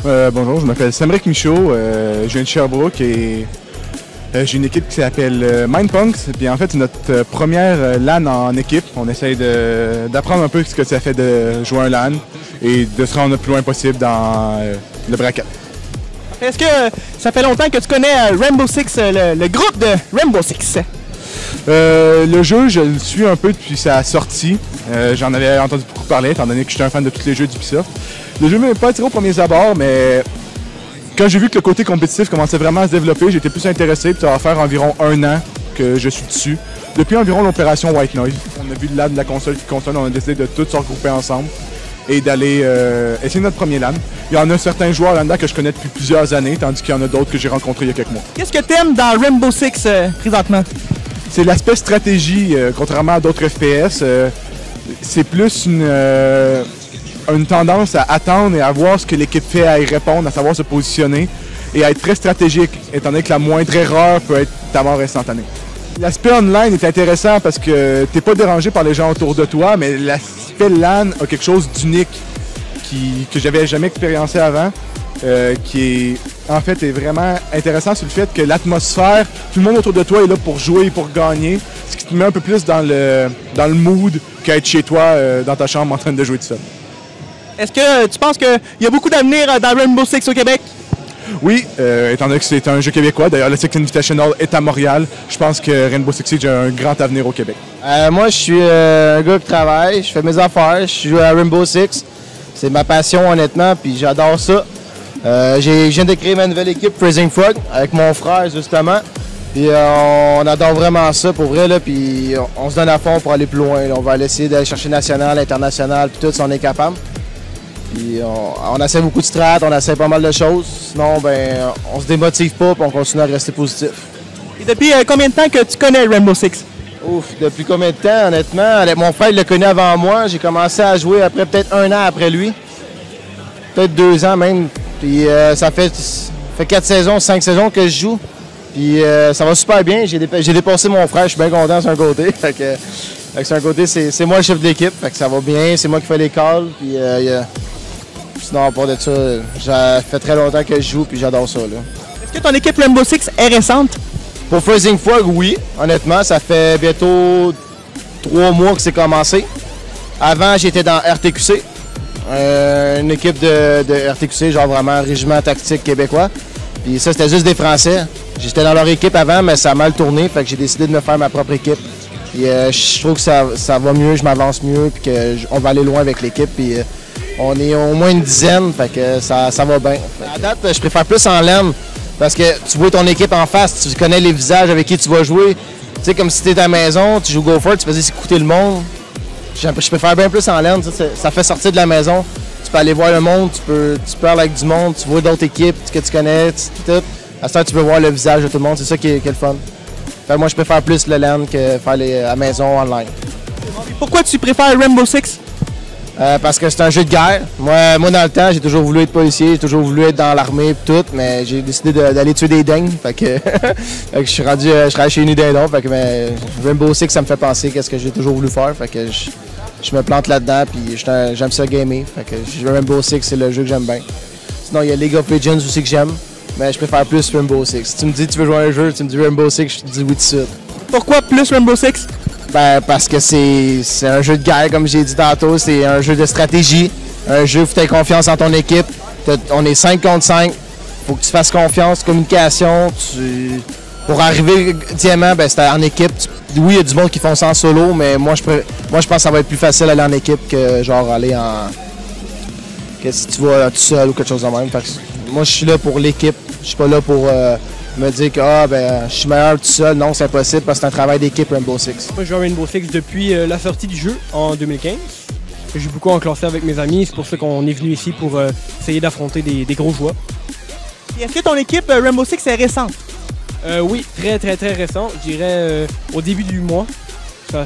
Bonjour, je m'appelle Samric Michaud, je viens de Sherbrooke et j'ai une équipe qui s'appelle Mindpunks. Puis en fait, c'est notre première LAN en équipe. On essaye d'apprendre un peu ce que ça fait de jouer un LAN et de se rendre le plus loin possible dans le bracket. Est-ce que ça fait longtemps que tu connais Rainbow Six, le groupe de Rainbow Six? Le jeu, je le suis un peu depuis sa sortie. J'en avais entendu beaucoup parler, étant donné que j'étais un fan de tous les jeux d'Ubisoft. Le jeu ne m'a pas attiré au premier abord, mais quand j'ai vu que le côté compétitif commençait vraiment à se développer, j'étais plus intéressé. Puis ça va faire environ 1 an que je suis dessus. Depuis environ l'opération White Noise. On a vu le LAN de la console qui console, on a décidé de tous se regrouper ensemble et d'aller essayer notre premier LAN. Il y en a certains joueurs là-dedans que je connais depuis plusieurs années, tandis qu'il y en a d'autres que j'ai rencontrés il y a quelques mois. Qu'est-ce que tu aimes dans Rainbow Six présentement? C'est l'aspect stratégie, contrairement à d'autres FPS. C'est plus une tendance à attendre et à voir ce que l'équipe fait, à y répondre, à savoir se positionner et à être très stratégique, étant donné que la moindre erreur peut être ta mort instantanée. L'aspect online est intéressant parce que tu n'es pas dérangé par les gens autour de toi, mais l'aspect LAN a quelque chose d'unique que j'avais jamais expériencé avant, qui est vraiment intéressant sur le fait que l'atmosphère, tout le monde autour de toi est là pour jouer et pour gagner, ce qui te met un peu plus dans le mood qu'être chez toi dans ta chambre en train de jouer tout seul. Est-ce que tu penses qu'il y a beaucoup d'avenir dans Rainbow Six au Québec? Oui, étant donné que c'est un jeu québécois, d'ailleurs le Six Invitational est à Montréal, je pense que Rainbow Six Siege a un grand avenir au Québec. Moi, je suis un gars qui travaille, je fais mes affaires, je joue à Rainbow Six. C'est ma passion, honnêtement, puis j'adore ça. Je viens de créer ma nouvelle équipe, Freezing Frog, avec mon frère, justement. Puis on adore vraiment ça, pour vrai, là, puis on se donne à fond pour aller plus loin. Là. On va essayer d'aller chercher national, international, puis tout, si on est capable. Puis on essaie beaucoup de strat, on essaie pas mal de choses. Sinon, ben, on se démotive pas, puis on continue à rester positif. Et depuis combien de temps que tu connais Rainbow Six? Ouf, depuis combien de temps, honnêtement? Mon frère il le connaît avant moi. J'ai commencé à jouer après peut-être 1 an après lui. Peut-être 2 ans même. Puis ça fait 4 saisons, 5 saisons que je joue. Puis ça va super bien. J'ai dépassé mon frère, je suis bien content sur un côté. Fait que sur un côté, c'est moi le chef de l'équipe. Fait que ça va bien, c'est moi qui fais les calls. Puis sinon, à part de ça, ça fait très longtemps que je joue puis j'adore ça. Est-ce que ton équipe Rainbow Six est récente? Pour Freezing Frog, oui. Honnêtement, ça fait bientôt 3 mois que c'est commencé. Avant, j'étais dans RTQC. Une équipe de RTQC, genre vraiment régiment tactique québécois. Puis ça, c'était juste des Français. J'étais dans leur équipe avant, mais ça a mal tourné, fait que j'ai décidé de me faire ma propre équipe. Puis je trouve que ça va mieux, je m'avance mieux, puis qu'on va aller loin avec l'équipe. Puis on est au moins une dizaine, fait que ça va bien. À date, je préfère plus en LAN, parce que tu vois ton équipe en face, tu connais les visages avec qui tu vas jouer. Tu sais, comme si tu étais à la maison, tu joues Go For It, tu faisais écouter le monde. Je préfère bien plus en LAN, ça fait sortir de la maison. Tu peux aller voir le monde, tu parles avec du monde, tu vois d'autres équipes que tu connais, tout. À ce temps, tu peux voir le visage de tout le monde, c'est ça qui est le fun. Fait que moi, je préfère plus le LAN que faire à la maison online. Pourquoi tu préfères Rainbow Six? Parce que c'est un jeu de guerre. Moi, dans le temps, j'ai toujours voulu être policier, j'ai toujours voulu être dans l'armée et tout, mais j'ai décidé d'aller tuer des dingues. Fait que, je suis rendu chez une dindon. Fait que Rainbow Six, ça me fait penser à ce que j'ai toujours voulu faire. Fait que je me plante là-dedans, puis j'aime ça gamer. Fait que Rainbow Six, c'est le jeu que j'aime bien. Sinon, il y a League of Legends aussi que j'aime, mais je préfère plus Rainbow Six. Si tu me dis que tu veux jouer à un jeu, tu me dis Rainbow Six, je te dis oui tout de suite. Pourquoi plus Rainbow Six? Ben, parce que c'est un jeu de guerre, comme j'ai dit tantôt, c'est un jeu de stratégie, un jeu où tu as confiance en ton équipe. On est 5 contre 5, faut que tu fasses confiance, communication. Pour arriver diamant, ben, c'est en équipe. Oui, il y a du monde qui font ça en solo, mais moi je pense que ça va être plus facile d'aller en équipe que genre aller que si tu vas tout seul ou quelque chose de même. Fait que moi, je suis là pour l'équipe, je suis pas là pour me dire que je suis meilleur tout seul. Non, c'est impossible parce que c'est un travail d'équipe Rainbow Six. Moi, je joue à Rainbow Six depuis la sortie du jeu en 2015. Je joue beaucoup en classé avec mes amis, c'est pour ça qu'on est venu ici pour essayer d'affronter des gros joueurs. Est-ce que ton équipe Rainbow Six est récente? Oui, très récent. Je dirais au début du mois.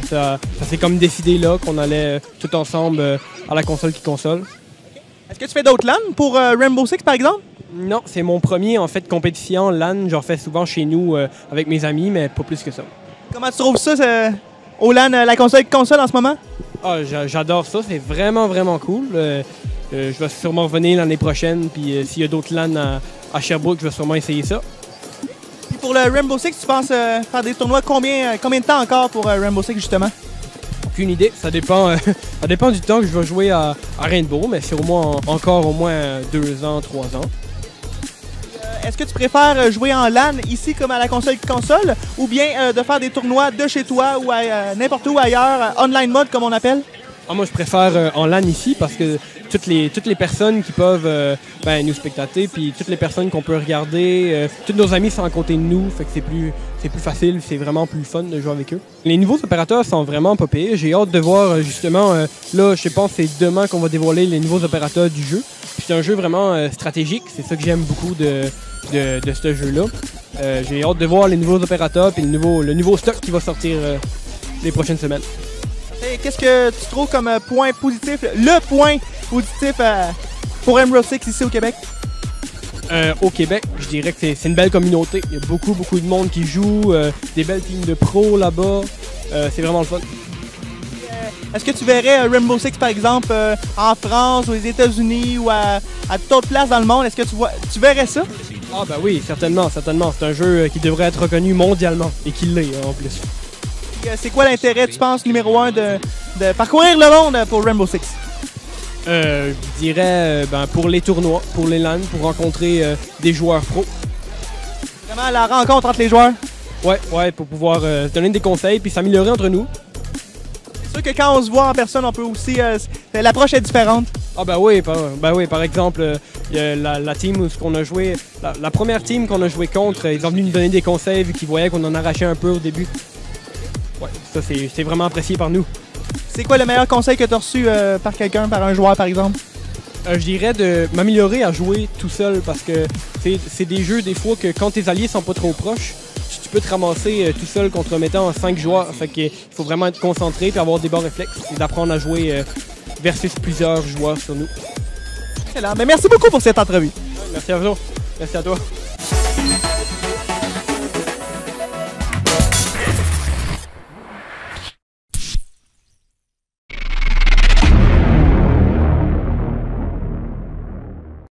Ça s'est comme décidé là qu'on allait tout ensemble à la console qui console. Est-ce que tu fais d'autres LAN pour Rainbow Six par exemple? Non, c'est mon premier en fait compétition LAN. Je refais souvent chez nous avec mes amis, mais pas plus que ça. Comment tu trouves ça au LAN, la console en ce moment? Ah, j'adore ça, c'est vraiment cool. je vais sûrement revenir l'année prochaine. Puis s'il y a d'autres LAN à Sherbrooke, je vais sûrement essayer ça. Puis pour le Rainbow Six, tu penses faire des tournois combien de temps encore pour Rainbow Six justement? Aucune idée, ça dépend, ça dépend du temps que je vais jouer à Rainbow, mais c'est encore au moins 2 ans, 3 ans. Est-ce que tu préfères jouer en LAN ici comme à la console ou bien de faire des tournois de chez toi ou n'importe où ailleurs, online mode comme on appelle? Moi, je préfère en LAN ici parce que toutes les personnes qui peuvent nous spectater, puis toutes les personnes qu'on peut regarder, tous nos amis sont à côté de nous, fait que c'est plus facile, c'est vraiment plus fun de jouer avec eux. Les nouveaux opérateurs sont vraiment pas pires. J'ai hâte de voir justement, là, je pense que c'est demain qu'on va dévoiler les nouveaux opérateurs du jeu. C'est un jeu vraiment stratégique, c'est ça que j'aime beaucoup de ce jeu-là. J'ai hâte de voir les nouveaux opérateurs et le nouveau stock qui va sortir les prochaines semaines. Et qu'est-ce que tu trouves comme point positif, le point positif pour Rainbow Six ici au Québec? Au Québec, je dirais que c'est une belle communauté. Il y a beaucoup de monde qui joue, des belles teams de pros là-bas. C'est vraiment le fun. Est-ce que tu verrais Rainbow Six, par exemple, en France, aux États-Unis ou à d'autres places dans le monde? Est-ce que tu verrais ça? Ah ben oui, certainement. C'est un jeu qui devrait être reconnu mondialement et qui l'est en plus. C'est quoi l'intérêt, tu penses, numéro 1 de parcourir le monde pour Rainbow Six? Je dirais pour les tournois, pour les LAN, pour rencontrer des joueurs pros. Vraiment la rencontre entre les joueurs? Ouais, pour pouvoir donner des conseils puis s'améliorer entre nous. C'est sûr que quand on se voit en personne, on peut aussi... l'approche est différente. Ah ben oui, par exemple, la team où on a joué, la première team qu'on a joué contre, ils ont venu nous donner des conseils vu qu'ils voyaient qu'on en arrachait un peu au début. Ouais, ça c'est vraiment apprécié par nous. C'est quoi le meilleur conseil que tu as reçu par quelqu'un, par un joueur par exemple? Je dirais de m'améliorer à jouer tout seul parce que c'est des jeux des fois que quand tes alliés sont pas trop proches, tu peux te ramasser tout seul contre, mettons, 5 joueurs. Fait qu'il faut vraiment être concentré et avoir des bons réflexes et d'apprendre à jouer versus plusieurs joueurs sur nous. Excellent. Mais merci beaucoup pour cette entrevue. Merci à vous. Merci à toi.